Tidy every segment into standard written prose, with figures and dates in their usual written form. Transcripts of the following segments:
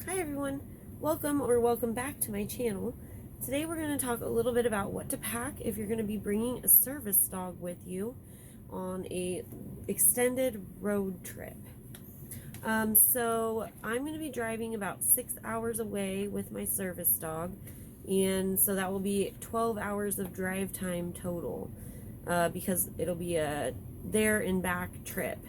Hi everyone, welcome back to my channel. Today we're going to talk a little bit about what to pack if you're going to be bringing a service dog with you on a extended road trip. So I'm going to be driving about 6 hours away with my service dog, and so that will be 12 hours of drive time total because it'll be a there and back trip.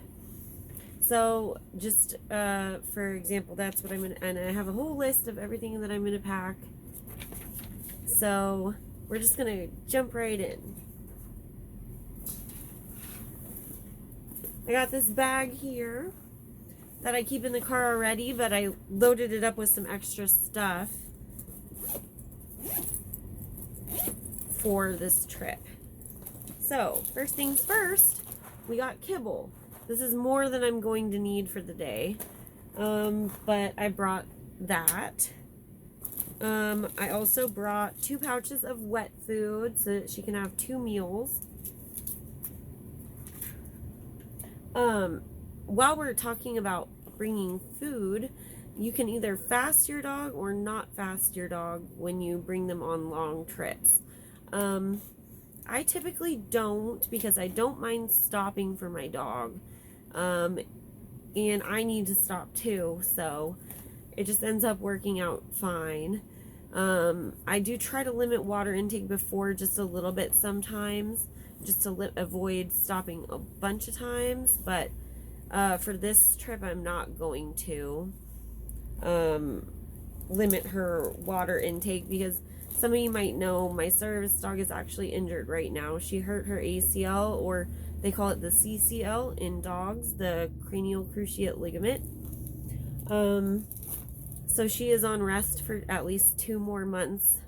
So just for example, that's what I'm gonna, and I have a whole list of everything that I'm gonna pack. So we're just gonna jump right in. I got this bag here that I keep in the car already, but I loaded it up with some extra stuff for this trip. So first things first, we got kibble. This is more than I'm going to need for the day, but I brought that. I also brought 2 pouches of wet food so that she can have 2 meals. While we're talking about bringing food, you can either fast your dog or not fast your dog when you bring them on long trips. I typically don't, because I don't mind stopping for my dog. And I need to stop too, so it just ends up working out fine. I do try to limit water intake before just a little bit sometimes, just to avoid stopping a bunch of times, but for this trip I'm not going to limit her water intake, because some of you might know my service dog is actually injured right now. She hurt her ACL, or they call it the CCL in dogs, the cranial cruciate ligament. So she is on rest for at least 2 more months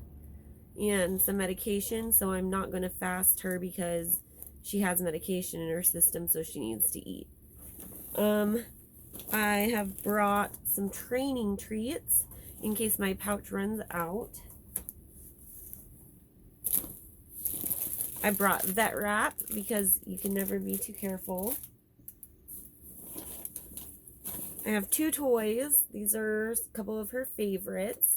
and some medication. So I'm not going to fast her because she has medication in her system, so she needs to eat. I have brought some training treats in case my pouch runs out. I brought vet wrap because you can never be too careful. I have 2 toys. These are a couple of her favorites.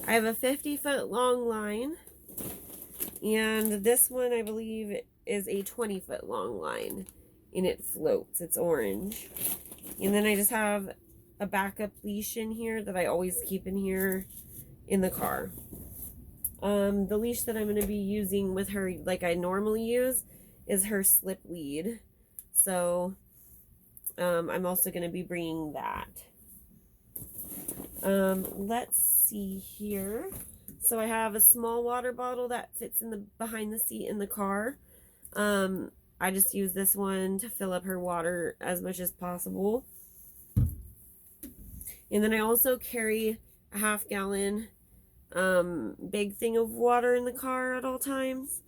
I have a 50-foot long line, and this one I believe is a 20-foot long line, and it floats. It's orange. And then I just have a backup leash in here that I always keep in here in the car. The leash that I'm going to be using with her, like I normally use, is her slip lead. So I'm also going to be bringing that. Let's see here. So I have a small water bottle that fits in the behind the seat in the car. I just use this one to fill up her water as much as possible. And then I also carry a 1/2 gallon big thing of water in the car at all times,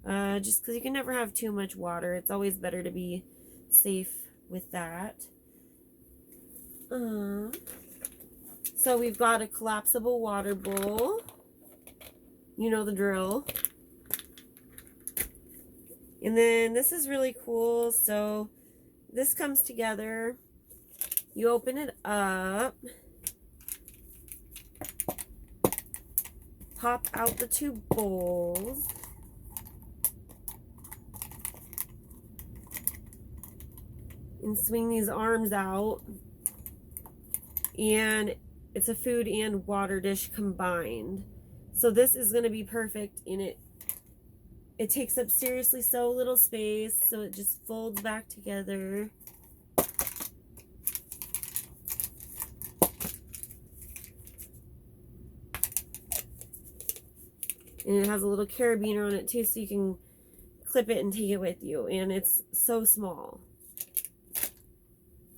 just because you can never have too much water. It's always better to be safe with that. So we've got a collapsible water bowl, you know the drill. And then this is really cool. So this comes together, you open it up, pop out the 2 bowls, and swing these arms out, and it's a food and water dish combined. So this is going to be perfect, and it takes up seriously so little space, so it just folds back together. And it has a little carabiner on it too, so you can clip it and take it with you. And it's so small.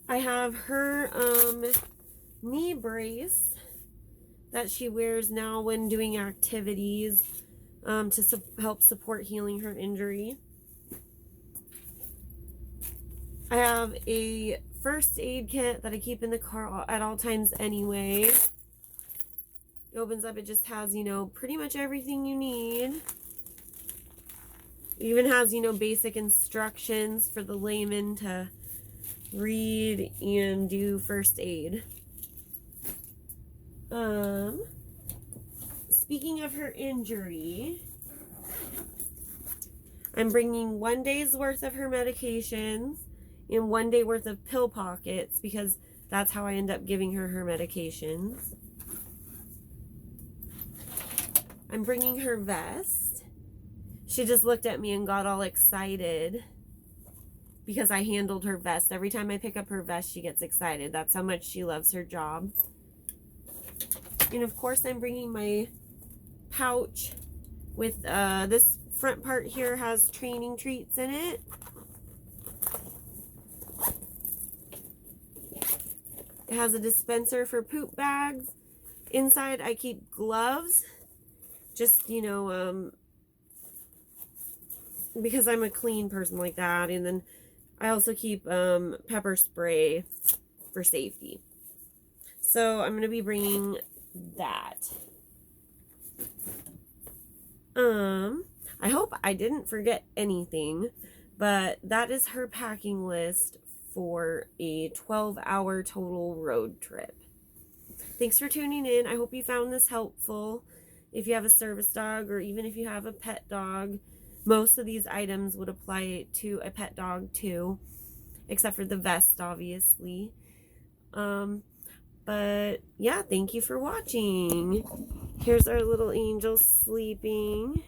I have her knee brace that she wears now when doing activities to help support healing her injury. I have a first aid kit that I keep in the car at all times anyway. It opens up, it just has, you know, pretty much everything you need. It even has, you know, basic instructions for the layman to, read and do first aid. Speaking of her injury, I'm bringing 1 day's worth of her medications and 1 day worth of pill pockets because that's how I end up giving her her medications. I'm bringing her vest. She just looked at me and got all excited because I handled her vest. Every time I pick up her vest, she gets excited. That's how much she loves her job. And of course, I'm bringing my pouch with this front part here has training treats in it. It has a dispenser for poop bags. Inside, I keep gloves. Just, you know, because I'm a clean person like that. And then I also keep pepper spray for safety. So I'm going to be bringing that. I hope I didn't forget anything, but that is her packing list for a 12-hour total road trip. Thanks for tuning in. I hope you found this helpful. If you have a service dog or even if you have a pet dog, most of these items would apply to a pet dog too, except for the vest, obviously. But yeah, thank you for watching. Here's our little angel sleeping.